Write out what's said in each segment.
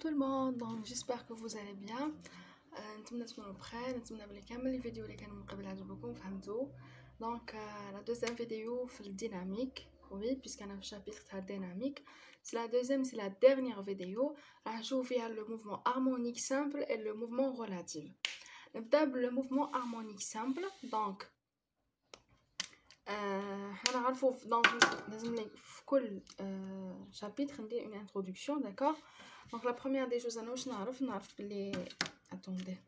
tout le monde, donc j'espère que vous allez bien. نتمنى تكونوا بخير، نتمنى بلي كامل لي فيديو اللي كانوا من قبل عجبوكم فهمتوا. دونك لا دوزيام فيديو في الديناميك، وي بيسك انا في شابيتر تاع الديناميك. سي لا دوزيام سي لا ديرنيير فيديو راح نشوف فيها لو موفمون هارمونيك سامبل اي لو موفمون ريلاتيف. نبدا بلو موفمون هارمونيك سامبل. دونك حنا نعرفوا لازم في كل chapitre ندير une introduction, d'accord. Donc la première des choses واش نعرف بلي attendez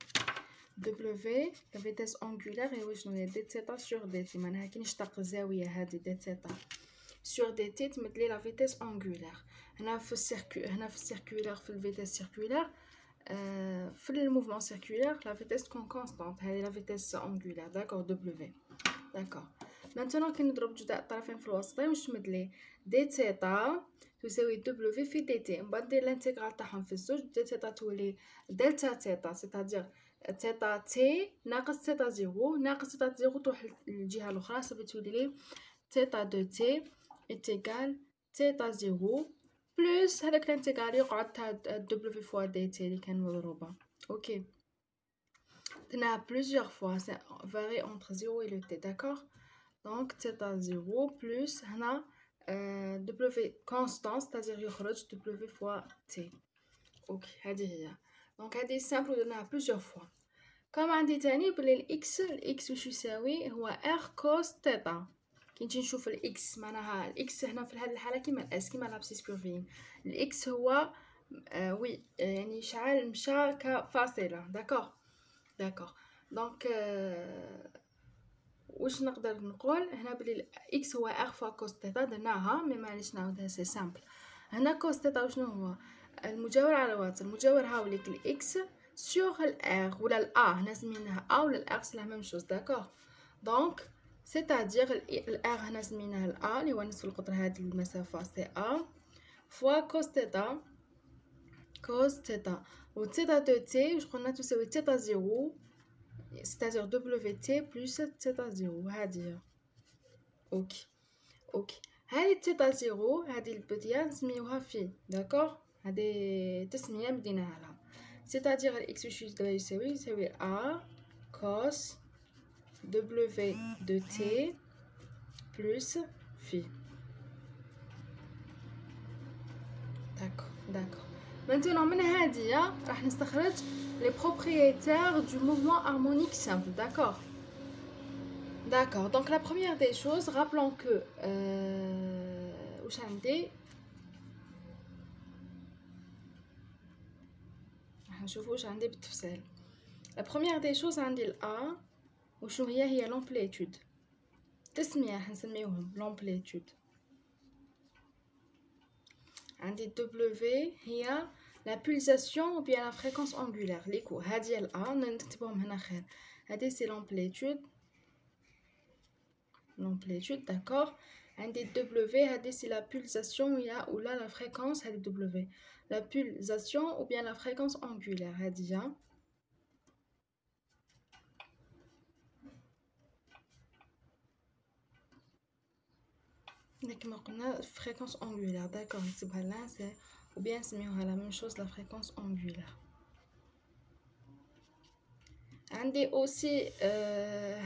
W la vitesse angulaire et واش نو دي θ sur dt معناها كي نشتق الزاويه هذه دي θ sur dt تمد لي la vitesse angulaire. هنا في السيركولير في الفيتيس سيركولير في الموفمون سيركولير la vitesse constante هذه la vitesse angulaire, d'accord. W d'accord. maintenant كي نضرب جداء الطرفين في الوسطين واش تمد لي دي ثيتا تساوي دبليو في دي تي. من بعد ندير الانتيغرال تاعهم في الزوج، دي ثيتا تولي دلتا ثيتا سيتادير ثيتا تي ناقص ثيتا زيرو ناقص ثيتا زيرو تروح للجهه الاخرى صافي تولي لي ثيتا دو تي ايتيغال ثيتا زيرو بلس هذاك الانتيغرال يقعد تاع دبليو فوا دي تي اللي كان مضروبه. اوكي درناها بلوزيغ فوا سي فاري انتر 0 et le t, d'accord. donc θ 0 plus هنا W constant c'est-à-dire يخرج W fois T. اوكي هذه هي. دونك هذه سامبل درناها بلوزيغ فوا. كما عندي تاني بلي الاكس واش يساوي هو ار كوس تيتا. كي نجي نشوف الاكس معناها الاكس هنا في هذه الحاله كيما الاس كيما لابسيس بيرفين. الاكس هو وي يعني شعال مشى كفاصله، داكور. دونك واش نقدر نقول هنا بلي اكس هو ار فوا كوس تيتا درناها مي معليش نعاودها سي سامبل. هنا كوس تيتا وشنو هو المجاور على وات المجاور هاوليك الاكس سور الار ولا الا هنا سميناها ا ولا الار سي لا ميم شوز، داكور. دونك سيتادير الار هنا سميناها الا اللي هو نصف القطر هذه المسافه سي ا فوا كوس تيتا و تيتا دو تي واش قلنا تساوي تيتا زيرو c'est-à-dire WT plus θ 0 هذه. اوكي هذه θ 0 هذه البديه نسميوها في، داكور. هذه تسميه بديناها لها c'est-à-dire الاكس واش يساوي a cos W de t plus في، داكور. maintenant من هذه راح نستخرج les propriétaires du mouvement harmonique simple, d'accord. Donc la première des choses, rappelons que la première des choses عندي الA وشنو هي l'amplitude. تسمية حنسميوهم l'amplitude. عندي W هي la pulsation ou bien la fréquence angulaire. Les coups هذه الA نكتبهم هنا خير. هذه c'est l'amplitude, d'accord. عندي W هذه c'est la pulsation ou là la fréquence هذه W la pulsation ou bien la fréquence angulaire هذه كما قلنا fréquence angulaire, d'accord. نكتبها لها c'est ou bien نسميوها la même chose la fréquence angulaire. عندي aussi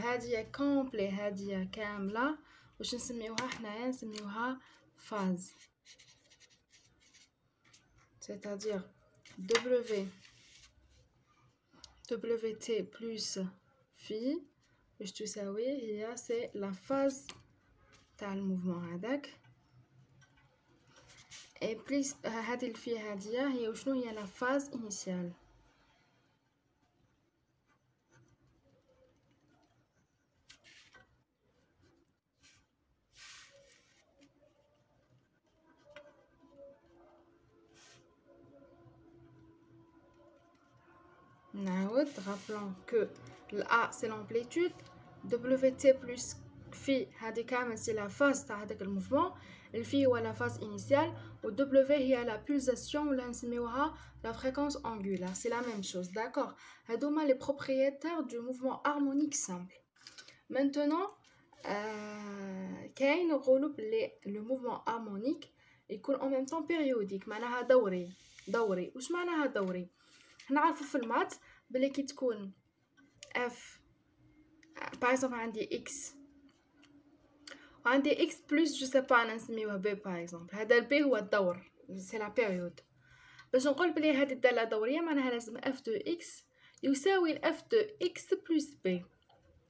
هذه كومبلي هذه كامله واش نسميوها حنايا نسميوها فاز c'est-à-dire WT plus phi واش تساوي هي c'est la phase تاع الموفمون هذاك et plus هذه الفي هذه هي وشنو هي la phase initiale. نعاود rappelons que A c'est l'amplitude, WT plus phi هذه كامل c'est la phase تاع هذاك الموفمون. الفي هو la phase initiale و W هي la pulsation ولا نسميوها la fréquence angulaire, c'est la même chose, d'accord. هذوما les propriétaires du mouvement harmonique simple. maintenant كاين نقولوا بلي le mouvement harmonique يكون en même temps périodique معناها دوري واش معناها دوري نعرفوا في المات بلي كي تكون f par exemple عندي x وعندي x plus je sais pas انا نسميوه b par exemple هذا الب هو الدور c'est la période باش نقول بلي هذه الدالة دورية معناها لازم f de x يساوي f de x plus b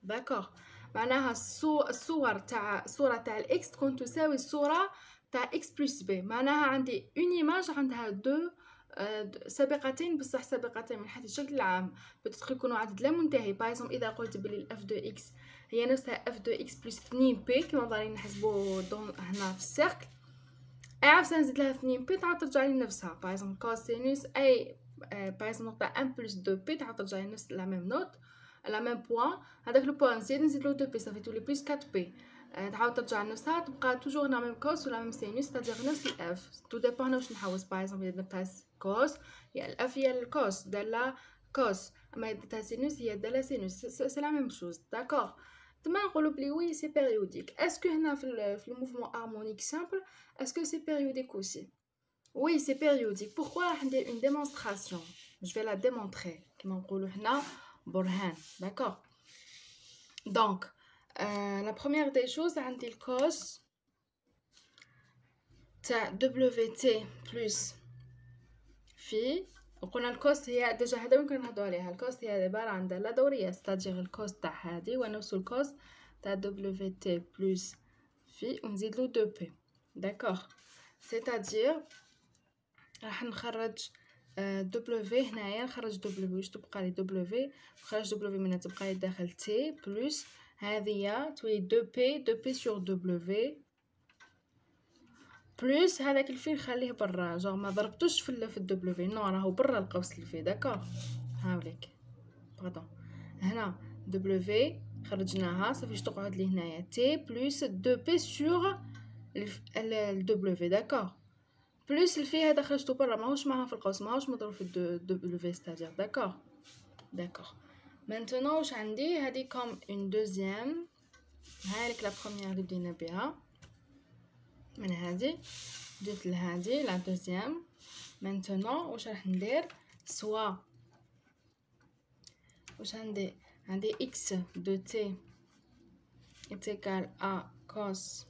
داكوغ معناها الصورة تاع الاكس تكون تساوي الصورة تاع x plus b معناها عندي اون ايماج عندها دو سابقتين بصح سابقتين من حيث الشكل العام بتدخل يكونوا عدد لا منتهي بايزوم اذا قلت بلي اف دو اكس هي نفسها اف دو اكس بلس 2 بي كما ضارين نحسبوا هنا في السيركل اي عفسه نزيد لها 2 بي تعاود ترجع لي نفسها بايزوم كوسينوس اي بايزوم نقطه 1 بلس 2 بي تعاود ترجع لي نفس لا ميم نوت لا ميم بوين هذاك لو بوين نزيد له 2 بي صافي تولي بلس 4 بي تعاود ترجع لنفسها تبقى توجور لا ميم كوس ولا ميم سينوس تادير نفس الاف تو ديبون واش نحوس بايزوم اذا درتها كوس هي الاف هي الكوس داله كوس اما اذا درتها سينوس هي داله سينوس سي لا ميم شوز داكوغ تما نقولوا بلي وي سي بيريوديك اسكو هنا في الموفمون هارمونيك سامبل اسكو سي بيريوديك اوسي وي سي بيريوديك بوركوا راح ندير اون ديمونستراسيون جو في لا ديمونطري كما نقولوا هنا برهان داكوغ دونك la première des choses عندي الكوس تاع WT plus في وقلنا الكوس هي ديجا هذا ممكن نهضروا عليها الكوس هي عبارة عن دالة دورية ستادير الكوس تاع هذه ونفس الكوس تاع WT plus في ونزيد له 2 بي داكوغ ستادير راح نخرج W هنايا نخرج W واش تبقى لي W نخرج W منها تبقى لي داخل T plus هذه تولي 2 بي سور W بلس هذاك الفي نخليه برا جوغ ما ضربتوش في الدبليو نو راهو برا القوس الفي داكوغ هاوليك باردون هنا دبليو خرجناها صافي تقعد لي هنايا تي بلس 2 بي سور الدبليو داكوغ بلس الفي هذا خرجته برا ماهوش معاها في القوس ماهوش مضروب في الدبليو ستادير داكوغ maintenant واش عندي هذه كوم اون دوزيام هايلك لا بروميير اللي بدينا بها من هذه جيت لهذه لا دوزيام maintenant واش راح ندير سوا واش عندي x de t est égal à cos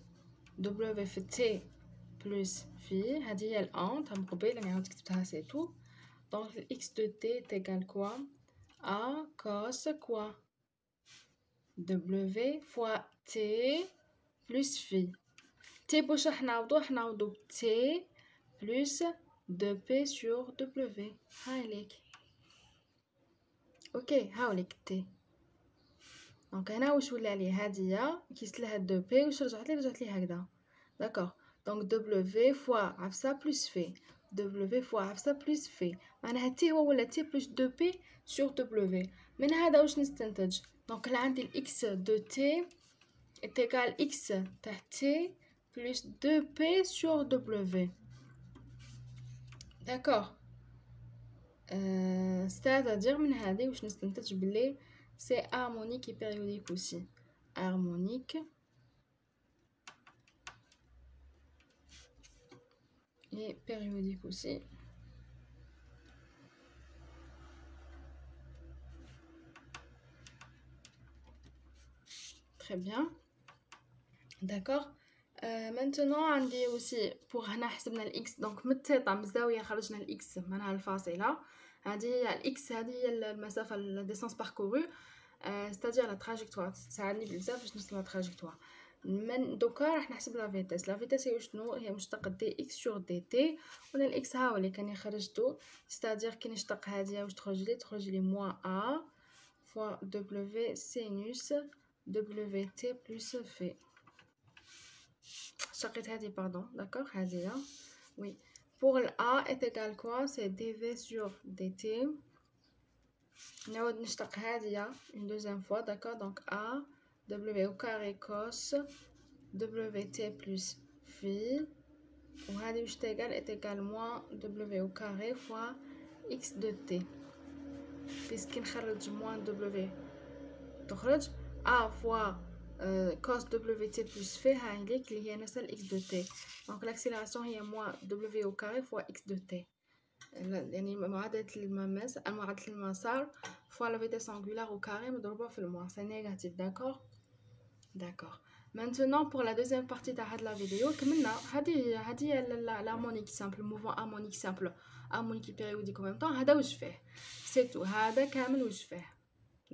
w في t plus phi هذه هي الان تاع قبيل انا عاود كتبتها سي تو دونك x de t est égal quoi à cos quoi w fois t plus phi t باش راح نعوضو t plus 2p sur w هايليك اوكي هاوليك t دونك هنا واش ولا لي هاديه كيست لها 2p واش رجعت لي هكذا داكوغ دونك w fois عفسه plus phi w fois عفسه plus phi معناها t هو ولا t plus 2p sur w من هذا واش نستنتج دونك لا عندي x de t est égal x تاع t plus 2p sur w d'accord c'est-à-dire من هذه واش نستنتج بلي c'est harmonique et périodique aussi harmonique et périodique aussi très bien d'accord maintenant عندي aussi pour هنا حسبنا الاكس دونك من الثيتا من الزاويه خرجنا الاكس معناها الفاصله هذه هي الاكس هذه هي المسافه الديستانس باركورو ستادير لا تراجيكتوار تساعدني بزاف باش نوصل لا تراجيكتوار من دوكا راح نحسب لا فيتاس هي شنو هي مشتق دي اكس سور دي تي ولا الاكس ها هو اللي كان خرجتو ستادير كي نشتق هذه واش تخرج لي موان ا فوا دبليو سينوس دبليو تي بلس في شقيت هذه باردون داكوغ هذه وي pour le a est égal quoi c'est dv sur dt نعود نشتق هذه une deuxième fois d'accord donc a w au carré cos wt plus phi وهذه واش تيغال est égal moins w au carré fois x de t puisque نخرج moins w تخرج a fois cos WT plus phi هايليك اللي هي نفس ال x de t. Donc l'accélération هي moins w au carré fois x de t. يعني معادلة المماس معادلة المسار fois la vitesse angulaire au carré مضروبة في الموان. C'est négatif, d'accord? D'accord. Maintenant pour la deuxième partie de la vidéo كملنا هذه l'harmonique simple, le mouvement harmonique simple, harmonique périodique en même temps. هذا واش فيه c'est tout. هذا كامل واش فيه.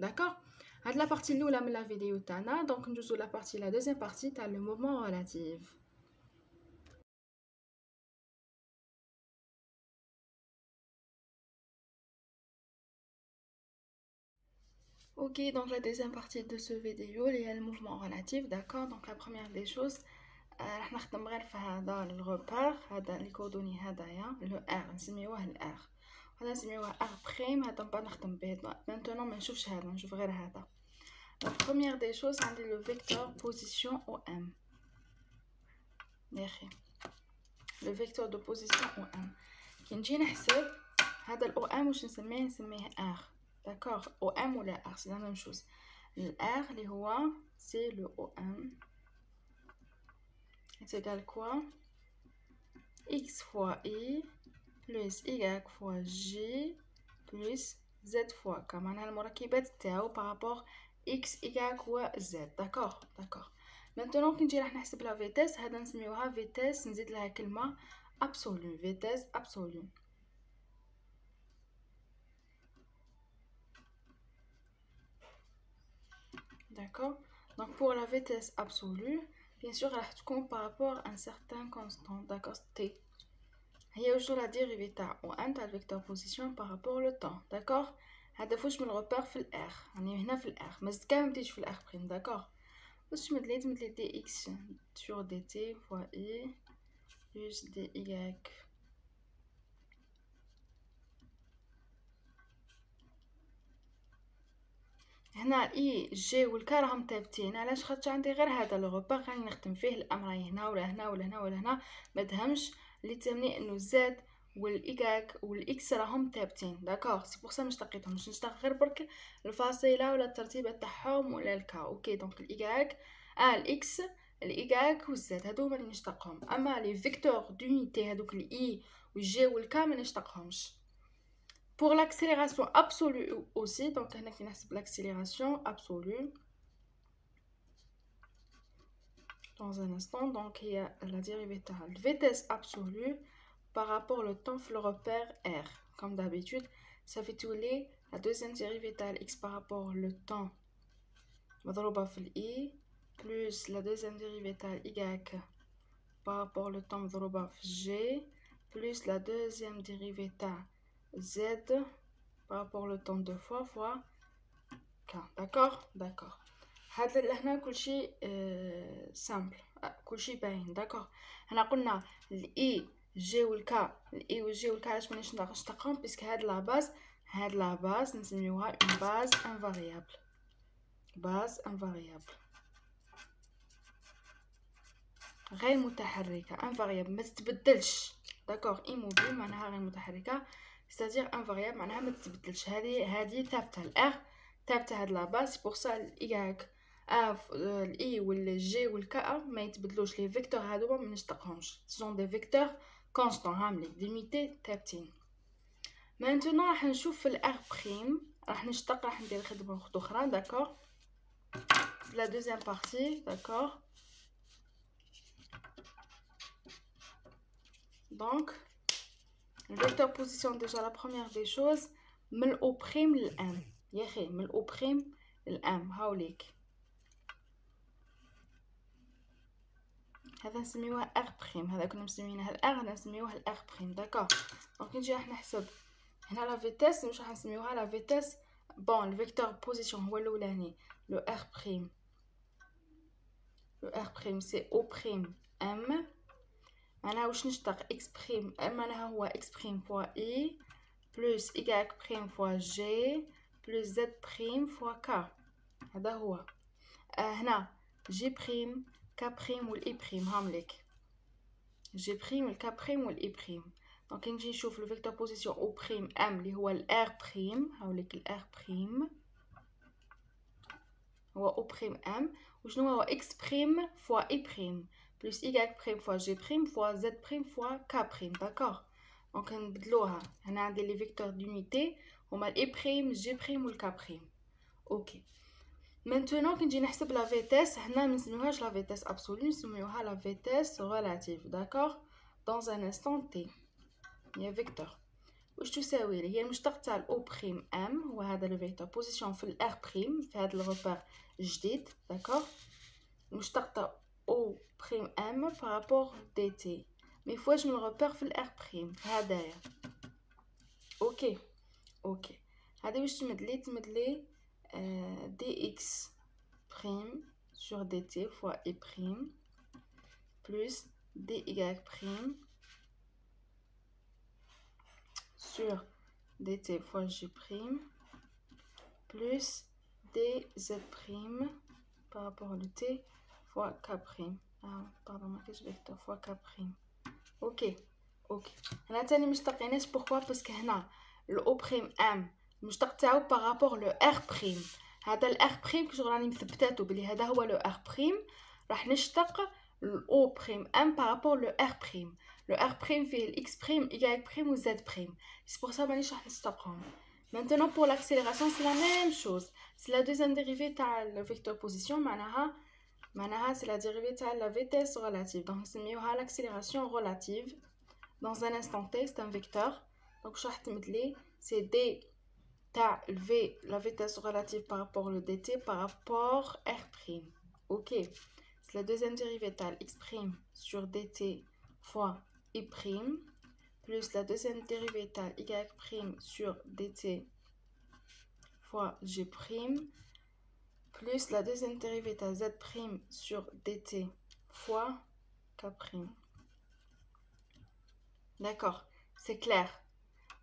D'accord? هاد la partie الاولى من la vidéo تاعنا. Donc ندوزو la partie la deuxième partie تاع le mouvement relatif. Ok, donc la deuxième partie de ce vidéo, il y a le mouvement relatif, d'accord? Donc la première des choses, راح نخدم غير في هذا الغوبار، هذا لي كوردوني هذايا لو ار نسميوه الار، هذا نسميوه ار بريم، هذا من بعد نخدم به. مانتونو ما نشوفش هذا، نشوف غير هذا. La première des choses عندي le vecteur position OM. ياخي le vecteur de position OM كي نجي نحسب هذا ال OM واش نسميه R. D'accord, OM ou la R, c'est la même chose. Le R, c'est le OM. C'est égal quoi? X fois I plus Y fois J plus Z fois K. معناها المركبات تاعو par rapport X, Y و Z. D'accord, d'accord. Maintenant كي نجي راح نحسب la vitesse هذا نسميوها vitesse نزيد لها كلمة absolue, vitesse absolue. D'accord. Donc pour la vitesse absolue, bien sûr, elle compte par rapport à un certain constant, d'accord, t. Il y a toujours la dérivée ou un le vecteur position par rapport au temps, d'accord. هذا فوش من repère في R. On est هنا في R. Mais c'est quand même في R prime, d'accord. وش مدليت dx sur dt fois i plus dy. هنا اي جي والكا راهم ثابتين. علاش؟ خاطر عندي غير هذا لو غوبار راني نخدم فيه الامر هنا ولا هنا ولا هنا ولا هنا ما تهمش اللي تهمني انه زد والايكاك والاكس راهم ثابتين. داكوغ سي بور سا مش لقيتهمش نشتغل غير برك الفاصله ولا الترتيبه تاعهم ولا الكا. اوكي دونك الايكاك الاكس الايكاك والزد هادو هما اللي نشتقهم. اما لي فيكتور دونيتي هادوك الاي والجي والكا ما نشتقهمش. Pour l'accélération absolue aussi, donc on a l'accélération absolue dans un instant. Donc il y a la dérivée de la vitesse absolue par rapport au temps le repère R. Comme d'habitude, ça fait tous les la deuxième dérivée de x par rapport au temps مضروبة في i plus la deuxième dérivée de y par rapport au temps مضروبة في g plus la deuxième dérivée de z par rapport au temps 2 fois k. D'accord, d'accord. هذا لهنا كل شيء سامبل، كل شيء باين. داكوغ هنا قلنا الاي جي والكا، الاي والجي والكا علاش مانيش نشتقهم باسكو هاد لا باز نسميوها اون باز انفاريابل، باز انفاريابل غير متحركه. انفاريابل ما تتبدلش. داكوغ ايموبيل معناها غير متحركه، c'est-à-dire انفاريابل معناها ما تتبدلش. هذه ثابته. الار ثابته هاد لا باز. بور سا الايكاك الاي والجي والكا ما يتبدلوش. لي فيكتور هادو ما نشتقهمش، سون دي فيكتور كونستون هامليك ديميتي ثابتين. مانتونو راح نشوف في الار بريم، راح نشتق، راح ندير خدمه اخرى. داكوغ لا دوزيام بارتي. داكوغ دونك le vecteur position déjà la première des choses من او بريم للام. يا اخي من او بريم للام هاوليك هذا نسميوه ار بريم. هذا كنا مسمينها الار، هنا نسميوه الار بريم. داكوغ دونك نجي راح نحسب هنا لا فيتيس، واش راح نسميوها لا فيتيس. بون الفيكتور بوزيشن هو الاولاني لو ار بريم، لو ار بريم سي او بريم ام. معناها واش نشتق اكس بريم، معناها هو اكس بريم فوا اي بلس ايكاك بريم فوا جي بلس زد بريم فوا كا. هذا هو. هنا جي بريم كا بريم والاي بريم هامليك جي بريم الكا بريم والاي بريم. دونك نجي نشوف لو فيكتور بوزيسيون او بريم ام اللي هو الار بريم. هاوليك الار بريم هو او بريم ام. وشنو هو x prime fois y prime plus y prime fois g prime fois z prime fois k prime. D'accord. Donc نبدلوها. هنا عندي لي فيكتور d'unité هما ال y prime g prime و ال k prime. اوكي. Maintenant كي نجي نحسب لا فيتيس هنا ما نسميوهاش لا فيتيس ابسولو نسميوها لا فيتيس relative. D'accord. Dans un instant t هي فيكتور واش تساوي لي هي المشتق تاع او بريم ام هو هذا لو فيكتور بوزيسيون في الار بريم في هذا الروبير جديد. داكوغ. المشتق تاع او بريم ام بارابور دي تي مي فواش من روبير في الار بريم في هذايا. اوكي اوكي هذا واش تمدلي دي اكس بريم sur dt fois y prime plus dy prime sur dt fois g prime plus dz prime par rapport au t fois k prime. Ah pardon ما كاينش vecteur fois k prime. اوكي اوكي هنا تاني مشتقيناش بوركوا باسكو هنا الاو بريم ام المشتق تاعو par rapport لو ار بريم. هذا الار بريم كي راني مثبتاتو بلي هذا هو لو ار بريم راح نشتق الاو بريم ام بارابور لو ار بريم. لو ار بريم فيه الاكس بريم y بريم و z بريم سي بور سا مانيش راح نستقهم. maintenant pour l'accélération c'est la même chose, c'est la deuxième dérivée تاع le vecteur position معناها c'est la dérivée تاع la vitesse relative. donc نسميوها l'accélération relative. dans un instant t c'est un vecteur donc واش راح تمدلي c'est d تاع v la vitesse relative par rapport au dt par rapport r prime. ok. c'est la deuxième dérivée تاع x prime sur dt fois y prime plus la deuxième dérivée تاع y prime sur dt fois g prime plus la deuxième dérivée تاع z prime sur dt fois k prime. d'accord, c'est clair.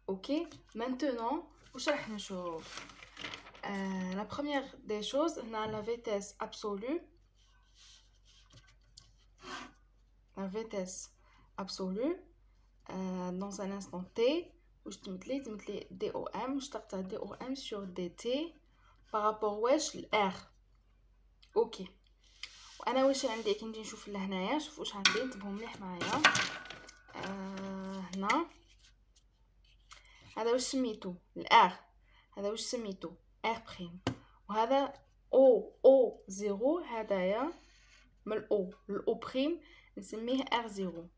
ok. maintenant واش راح نشوف la première des choses on a la vitesse absolue. la vitesse absolue dans un instant t واش تمدلي دي او ام مشتق تاع دي او ام sur dt par rapport واش ل r. اوكي. وانا واش عندي كي نجي نشوف لهنايا شوف واش عندي انتبهوا مليح معايا. هنا هذا واش سميتو الار هذا واش سميتو ار بريم وهذا او زيرو هذايا من الاو بريم نسميه ار زيرو.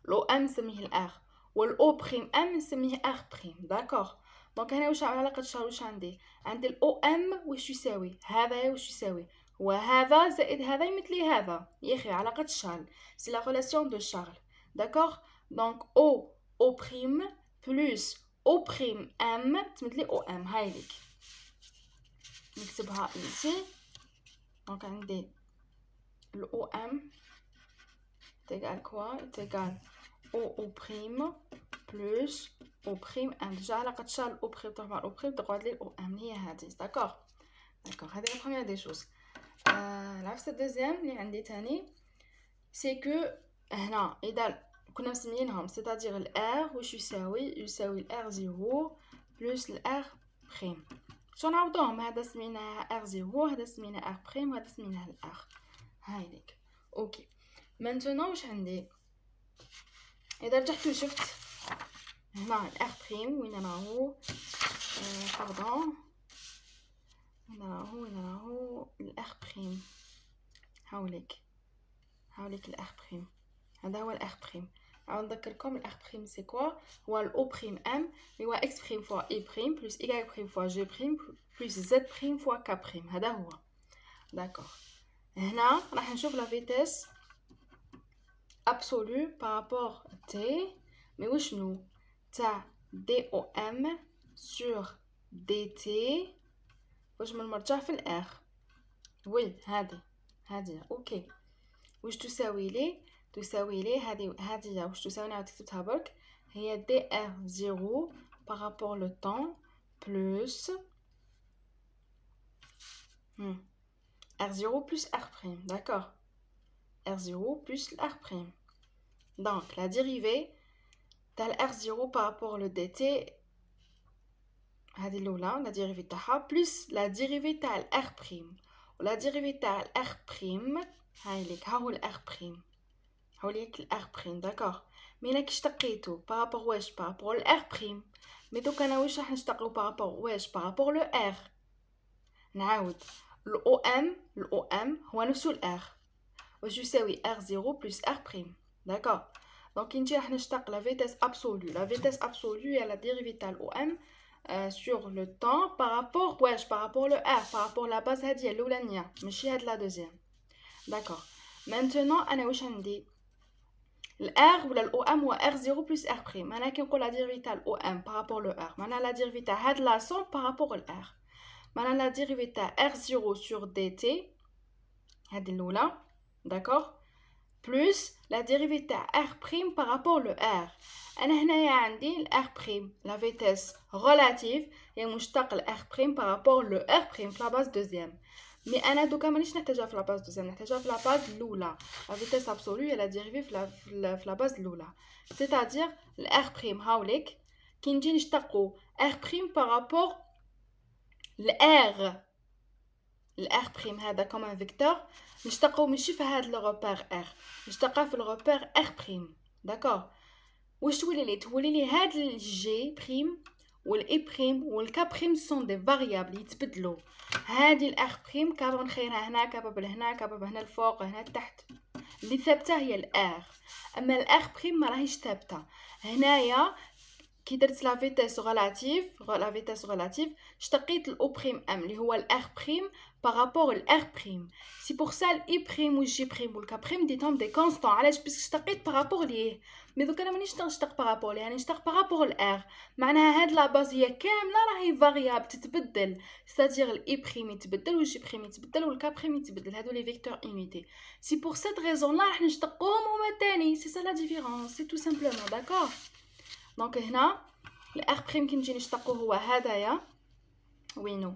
الاو ام نسميه الار والاو بريم ام نسميه ار بريم. داكوغ. دونك هنا واش علاقه الشهر واش عندي الاو ام واش يساوي هذا واش يساوي هو هذا زائد هذا يمثلي هذا يا اخي علاقه شارل سي لا ريلاسيون دو شارل. داكوغ. دونك او بريم بلس او بريم ام تمثلي او ام. هاي ليك نكتبها ici. دونك عندي الاو ام تيغال كوا تيغال او بريم بلس او بريم ام. ديجا علاقه شارل او بريم تروح مع او بريم تقعد لي او ام هي هذه. داكوغ. داكوغ هذه لا بروميير دي شوز. العفسه الدوزيام اللي عندي تاني سي كو هنا اذا كنا مسميينهم سيتادير الار واش يساوي الار زيرو بلس الار بريم. شو نعوضوهم هذا سميناه ار زيرو هذا سميناه ار بريم وهذا سميناه الار. هاي ليك. اوكي. maintenant واش عندي اذا رجعت وشفت هنا الار بريم وين راهو باردون وين راهو الار بريم. هاوليك الار بريم هذا هو الار بريم. عاود نذكركم الار بريم سي كوا هو الاو بريم ام اللي هو اكس بريم فوا اي بريم بلس اي بريم فوا جي بريم بلس زد بريم فوا ك بريم. هذا هو. داكوغ. هنا راح نشوف لا فيتيس absolue par rapport t mais وشنو تاع دي او ام sur dt واش من مرجع في الار. وي هذه اوكي. واش تساوي لي هذه واش تساوي نعاود كتبتها برك هي دي ار زيرو par rapport le temps plus R0 plus R'. D'accord. R0 plus R'. Donc, la dérivée de R0 par rapport au dt, la dérivée de plus la dérivée de R'. ولا ديريفي تاع الار بريم هاي ليك ها هو الار بريم ها هو ليك الار بريم داكوغ مي انا كي اشتقيتو بارابور واش بارابور الار بريم مي دوك انا واش راح نشتقو بارابور واش بارابور لو ار نعاود الاو ام هو نفسو الار واش يساوي ار 0 بلس ار بريم داكوغ دونك نجي راح نشتق لا فيتاس ابسولو هي لا ديريفي تاع الاو ام sur le temps par rapport par rapport le r par rapport la base هذه الاولانيه ماشي هاد لا دوزيام داكوغ maintenant انا واش عندي الار ولا الاو ام هو ار 0 بلس ار بريم انا كي نقول لا ديريفي تاع الاو ام par rapport le r معناها لا ديريفي تاع هاد لاصون par rapport الار معناها لا ديريفي تاع ار 0 sur dt هذه الاولى داكوغ plus la dérivée de r' par rapport au r. أنا هنايا عندي ال r', la vitesse relative هي مشتق ال r' par rapport au r' في la base deuxième. مي أنا دوكا مانيش نحتاجها في la base deuxième نحتاجها في la base الأولى. La vitesse absolue هي la dérivée في la base الأولى. C'est-à-dire ال r' هاوليك كي نجي نشتقو r' par rapport ل r. الار بريم هذا كوم فيكتور نشتقو ماشي في هذا لو روبير ار نشتقها في الروبير ار بريم داكوغ واش تولي لي هاد الجي بريم والاي بريم والكا بريم سون دي فاريابل يتبدلوا هادي الار بريم كابا نخيرها هنا كابا هنا كابا هنا الفوق هنا تحت اللي ثابته هي الار اما الار بريم ما راهيش ثابته هنايا كي درت لا فيتاس غولاتيف اشتقيت الاو بريم ام اللي هو الار بريم بارابور الار بريم سي بور سا الاي بريم والجي بريم والكا بريم ديتهم دي كونستون علاش باسكو اشتقيت بارابور ليه مي دوك انا مانيش نشتق بارابور ليه يعني نشتق بارابور الار معناها هاد لا باز هي كامله راهي فاريابل تتبدل ستادير الاي بريم يتبدل والجي بريم يتبدل والكا بريم يتبدل هادو لي فيكتور يونيتي سي بور سيت ريزون لا راح نشتقوهم هما تاني سي سا لا ديفيرونس سي تو سامبلومون داكوغ دونك هنا الار بريم كي نجي نشتقو هو هدايا وينو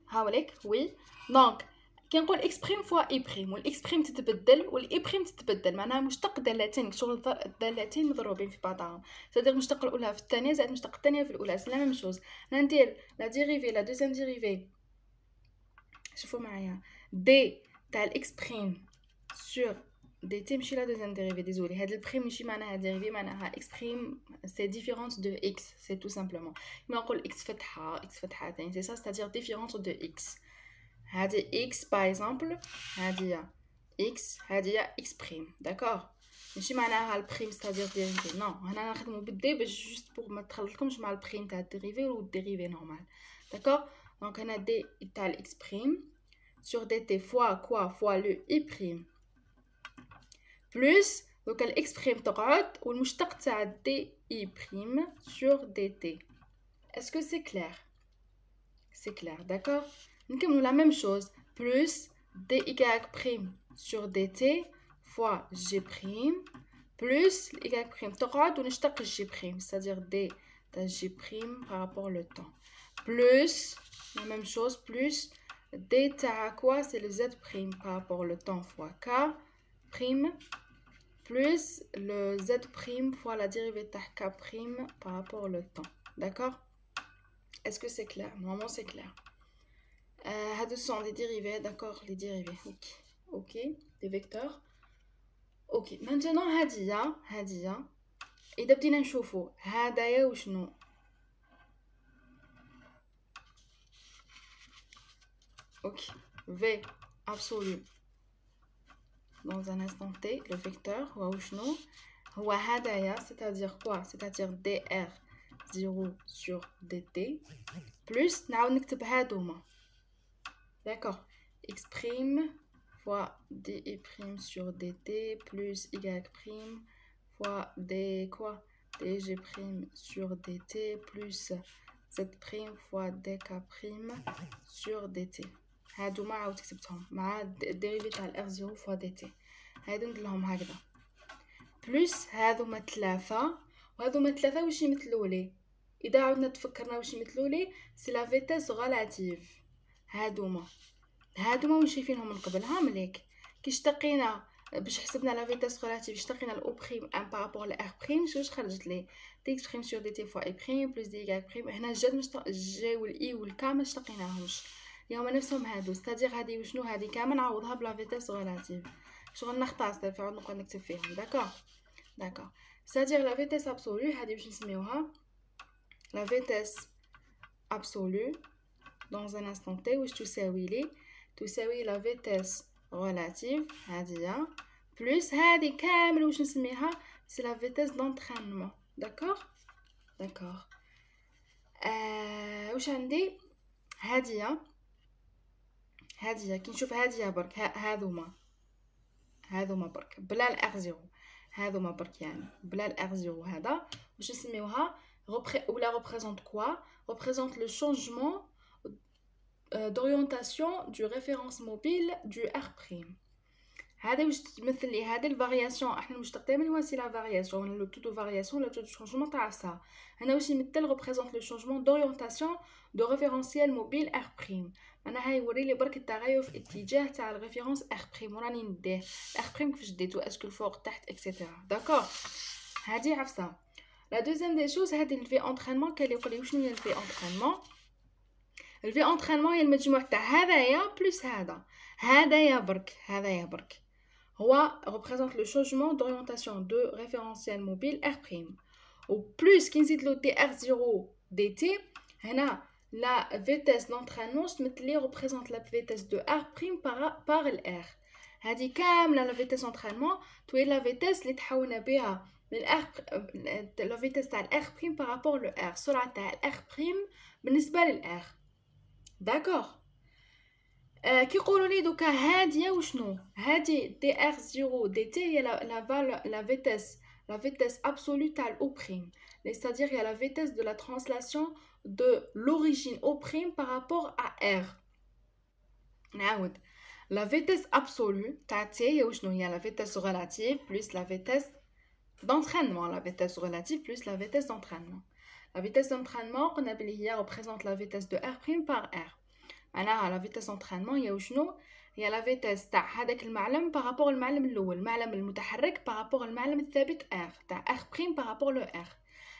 هاوليك وي دونك كي نقول اكس بريم فوا اي بريم والاكس بريم تتبدل والاي بريم تتبدل معناها مشتق دالتين شغل دالتين مضروبين في بعضهم سادير مشتق الاولى في الثانيه زائد مشتق الثانيه في الاولى سي لا ميم شوز ندير لا ديريفي لا دوزيام ديريفي شوفوا معايا دي تاع الاكس بريم سور دي تي ماشي لا دوزيام ديريفي ديزولي هاد البريم ماشي معناها ديريفي معناها اكس بريم سي ديفيرونت دو اكس سي تو سامبلومون كيما نقول اكس فتحه اكس فتحتين سي سا ستادير ديفيرونت دو اكس هذه اكس باغ اكزومبل هذه اكس هذه اكس بريم داكوغ ماشي معناها البريم ستادير ديريفي نو هنا نخدمو بالدي باش جوست بور ما تخلطكمش مع البريم تاع الديريفي و الديريفي نورمال داكوغ دونك هنا دي تاع الاكس بريم sur dt fois quoi fois le i prime plus donc الاكس بريم تقعد والمشتق تاع دي اي بريم sur dt est-ce que c'est clair d'accord نكملوا la même chose plus dy prime sur dt fois g prime plus y prime تقعد ونشتق g prime c'est-à-dire d de g prime par rapport au temps plus la même chose plus d تاع quoi c'est le z prime par rapport au temps fois k prime plus le z prime fois la dérivée de k prime par rapport au temps d'accord est-ce que c'est clair normalement c'est clair هادو sont des dérivés d'accord les dérivés ok des vecteurs ok maintenant هادية إذا بدينا نشوفو هدايا وشنو ok v absolu dans un instant t le vecteur هو وشنو هو هدايا c'est-à-dire quoi c'est-à-dire dr 0 sur dt plus نعاود نكتب هادوما d'accord x prime fois dy prime sur dt plus y prime fois d quoi dg prime sur dt plus z prime fois dk prime sur dt هادو ما عاود كتبتهم مع الديريفي تاع ال r0 fois dt هادو نديرلهم هكذا بلس هادو ثلاثة وهادو ثلاثة واش يمثلوا لي اذا عاودنا تفكرنا واش يمثلوا لي سي لا فيتاس غولاتيف هادوما واش شايفينهم من قبل ها مليك كي اشتقينا باش حسبنا لا فيتاس غولاتيف اشتقينا الاو بريم ان بارابور ل ار بريم واش خرجت لي دي اكس بريم سور دي تي فوا اي بريم بلس دي y بريم هنا جات جي والاي والكا ما اشتقيناهمش اللي هما نفسهم هادو، ستادير هادي وشنو هادي كامل نعوضها بلا فيتاس غولاتيف. شغل نختصر في عود نقعد نكتب فيهم. داكور ستادير لا فيتاس ابسولو هادي واش نسميوها لا فيتاس ابسولو dans un instant t واش تساوي لا فيتاس غولاتيف هادية بلس هادي كامل واش نسميها سي لا فيتاس دونطرينمون. داكور واش عندي هادية كي نشوف هادية برك هاذوما برك بلا الار زيرو، هاذوما برك يعني بلا الار زيرو. هذا واش نسميوها ولا représente quoi représente le changement d'orientation du référence mobile du R'. هذا واش تمثل لي هذه الفارياسيون احنا مستخدمين هو سي لا فارياسيون ولا لو تو فارياسيون ولا تو شونجمون تاع سا. هنا واش يمثل représente le changement d'orientation de référentiel mobile R'. انا هاي يوري لي برك التغير في اتجاه تاع الريفيرونس R'. وراني نديه R' كيفاش ديتو اسكو الفوق تحت اكسيتيرا. داكور هادي عفسه. لا دوزيام دي شوز هادي الفي انترينمون كان يقول لي وشنو هي الفي انترينمون. الفي انترينمون هي المجموع تاع هذايا بلس هذايا برك هو représente le changement d'orientation de référentiel mobile R'. ou plus كي نزيد له dr0 dt هنا la vitesse d'entraînement تمثل لي représente la vitesse de R' par l R. هذه كامله la vitesse d'entraînement توي la vitesse اللي تحولنا بها من la vitesse تاع R' par rapport le R. سرعه تاع R' بالنسبه لل R. داكور كي يقولوا لي دوكا هاديه وشنو هادي دي ار 0 دي تي هي لا فيتاس ابسولو تاع الاو بريم c'est-à-dire هي لا فيتاس دو لا ترانسلاسيون دو لوريجين او بريم بارابور ا ار. نعاود لا فيتاس ابسولو تاع تي هي وشنو هي لا فيتاس ريلاتيف بلس لا فيتاس d'entraînement. La vitesse relative plus la vitesse d'entraînement. La vitesse d'entraînement قلنا بلي هي représente la vitesse de R' par R. معناها لا فيتاس انترينمون هي وشنو هي لا فيتاس تاع هذاك المعلم بارابور المعلم الاول، المعلم المتحرك بارابور المعلم الثابت ار تاع R' بارابور لو ار.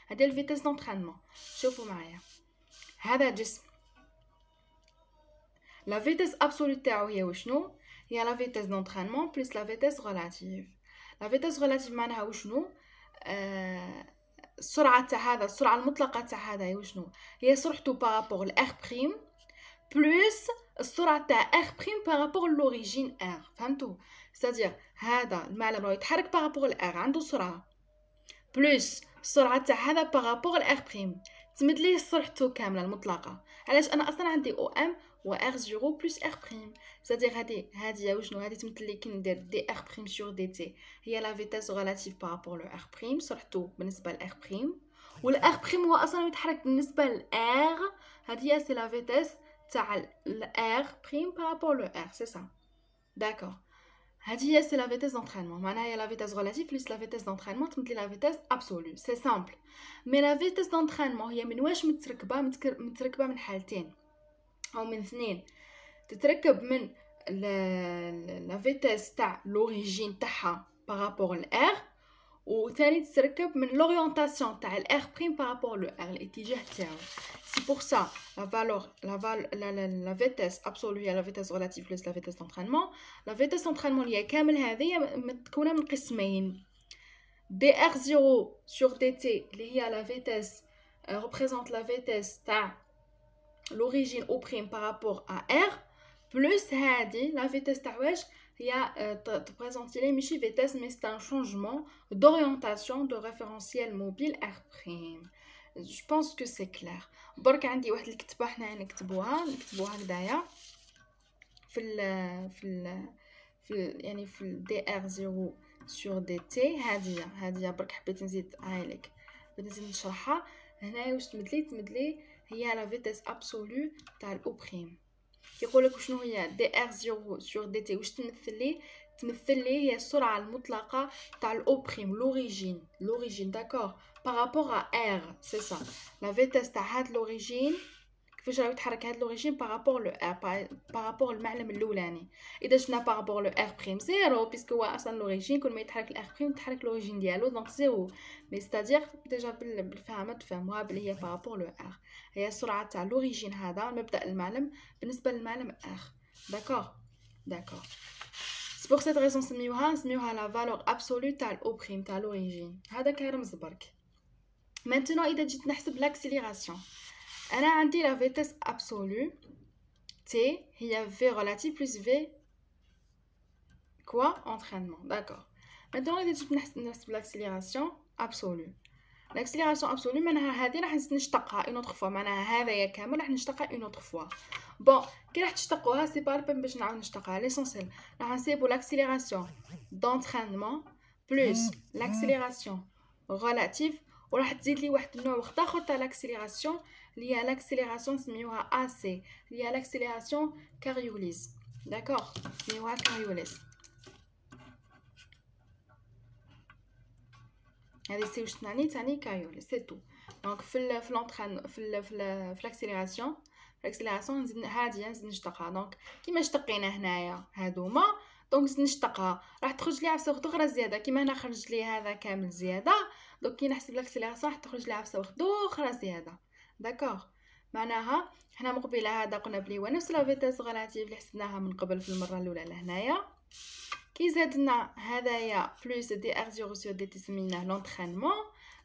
هذه الفيتاس دونترينمون. شوفوا معايا هذا جسم لا فيتاس ابسولو تاعو هي وشنو هي لا فيتاس دونترينمون بلس لا فيتاس ريلاتيف. لا فيتاس ريلاتيف معناها وشنو السرعه تاع هذا السرعه المطلقه تاع هذا هي وشنو هي سرعته بارابور لR' بلس السرعه تاع R' بارابور لوريجين R. فهمتوا؟ c'est-à-dire هذا المعلم راه يتحرك بارابور لR عنده سرعه بلس السرعه تاع هذا بارابور لR' تمد ليه سرعته كامله المطلقه. علاش انا اصلا عندي او ام و R0 بلس R'. c'est-à-dire هذه وشنو هذه تمثل لي كي ندير دي R' sur dt هي لا فيتاس ريلاتيف بارابور لو R' سرعته بالنسبه لR' والR' هو اصلا يتحرك بالنسبه لR. هذه هي سي لا فيتاس تاع R' بارابور لو R. سي سا. داكور هذه هي سي لا فيتاس دونترينمون. معناها هي لا فيتاس ريلاتيف بلس لا فيتاس دونترينمون تمثل لا فيتاس ابسولو. سي سامبل. مي لا فيتاس دونترينمون هي من واش متركبه من حالتين او من اثنين. تتركب من لا فيتاس تاع لوريجين تاعها بارابور لR وثاني تتركب من لوريونتاسيون تاع الR' بارابور لو R الاتجاه تاعو. سي بور سا لا فيتاس ابسولو هي لا فيتاس ريلاتيف بلس لا فيتاس دونترينمون. لا فيتاس دونترينمون هي كامل هذه متكونه من قسمين dr0 sur dt اللي هي لا فيتاس représente la vitesse تاع l'origine au prime par rapport à R plus هذه la vitesse تاع واش هي تبريزونتي لي ماشي فيتاس مي c'est un changement d'orientation de référentiel mobile R'. je pense que c'est clair. برك عندي واحد الكتابه حنا نكتبوها هكذايا في يعني في dr0 sur dt. هذه برك حبيت نزيد هايلك بغيت نزيد نشرحها هنايا واش تمدلي هي لا فيتاس ابسولو تاع الاو بريم. كيقول لك شنو هي dr0 sur dt واش تمثل لي هي السرعه المطلقه تاع الاو بريم لوريجين داكور بارابور ا R. سي سا لا فيتاس تاع هاد لوريجين كيفاش راهو يتحرك هاد لوريجين بارابور لو ار بارابور المعلم الاولاني. اذا شفنا بارابور لو ار بريم زيرو بيسكو هو اصلا لوريجين كل ما يتحرك الار بريم يتحرك لوريجين ديالو دونك زيرو. مي ستادير ديجا بالفهمه تفهموها بلي هي بارابور لو ار، هي السرعه تاع لوريجين هذا مبدا المعلم بالنسبه للمعلم ار. داكور داكور. سي بور سيت ريزون نسميوها لا فالور ابسولو تاع الاو بريم تاع لوريجين. هذا كرمز برك. maintenant اذا جيت نحسب لاكسيليراسيون، انا عندي لا فيتيس ابسولو تي هي في ريلاتيف بلس في كوا انترينمون. داكور. maintenant اذا جيت نحسب لاكسيليراسيون ابسولو، لاكسيليراسيون ابسولو معناها هذه راح نشتقها اون اوتر فوا، معناها هذايا كامل راح نشتقها اون اوتر فوا. بون كي راح تشتقوها سي با البين باش نعاود نشتقها، ليسونسيال راح نسيبو لاكسيليراسيون دونترينمون بلس لاكسيليراسيون ريلاتيف، وراح تزيد لي واحد النوع وحده اخر تاع لاكسيليراسيون اللي هي لاكسيليراسيون سميوها اي سي اللي هي لاكسيليراسيون كاريوليز. داكور سميوها كاريوليز. هذه سي واش تعني كاريوليز سي تو. دونك في لونطرين في لاكسيليراسيون نزيد هاديه نزيد نشتقها. دونك كيما اشتقينا هنايا هادوما دونك نزيد نشتقها راح تخرج لي عفسه وحده اخرى زياده كيما هنا خرج لي هذا كامل زياده. دونك كي نحسب لاكسيليراسيون راح تخرج لي عفسه وحده اخرى زياده. داكور معناها حنا مقبله هذا قلنا بلي هو نفس لا فيتيس ريلاتيف اللي حسبناها من قبل في المره الاولى لهنايا. كي زادنا هذايا بلس دي ار زيرو سور دي تي سميناه لونطرينمون.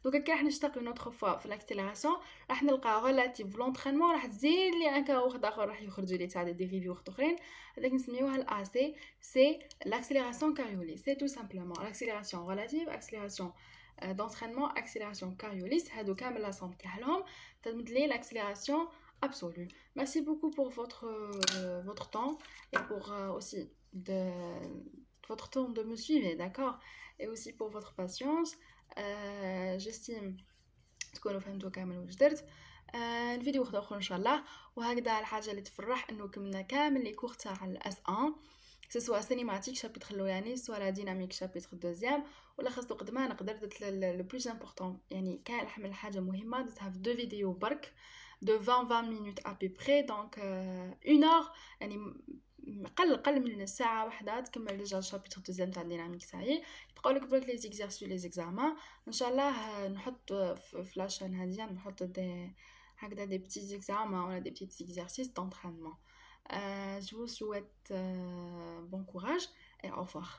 دوكا كي راح نشتق اون اوتر فوا في لاكسيليراسيون راح نلقى ريلاتيف لونطرينمون راح تزيد لي ان كا واحد اخر راح يخرج لي تاع دي ديريفي واحد اخرين، هذاك نسميوها الا سي. سي لاكسيليراسيون كاريوليز سي تو سامبلومون لاكسيليراسيون ريلاتيف اكسيليراسيون d'entraînement accélération Coriolis هادو كامل لا سوم تاعهم تمد لي l'accélération absolue. Merci beaucoup pour votre temps et pour aussi de votre temps de me suivre, d'accord, et aussi pour votre patience. j'estime تكونوا فهمتوا كامل واش درت. الفيديو واحد اخر ان شاء الله. وهكذا الحاجه اللي تفرح انه كملنا كامل لي كور تاع الاس 1 سواء سينيماتيك شابيتر الاولاني سواء لا ديناميك شابيتر دوزيام ولا خاصو قدما نقدر درت لو بلوس امبورطون. يعني كان حمل حاجه مهمه درتها في دو فيديو برك دو 20 مينوت ا بي بري دونك 1 اور يعني قل من الساعه واحده تكمل ديجا شابيتر دوزيام تاع ديناميك. ساهي يبقاو لك برك لي زيكزارسيو لي زيكزامان ان شاء الله نحط في لاشين هذه نحط دي هكذا دي بتي زيكزامان ولا دي بتي زيكزارسيس d'entraînement. Je vous souhaite bon courage et au revoir.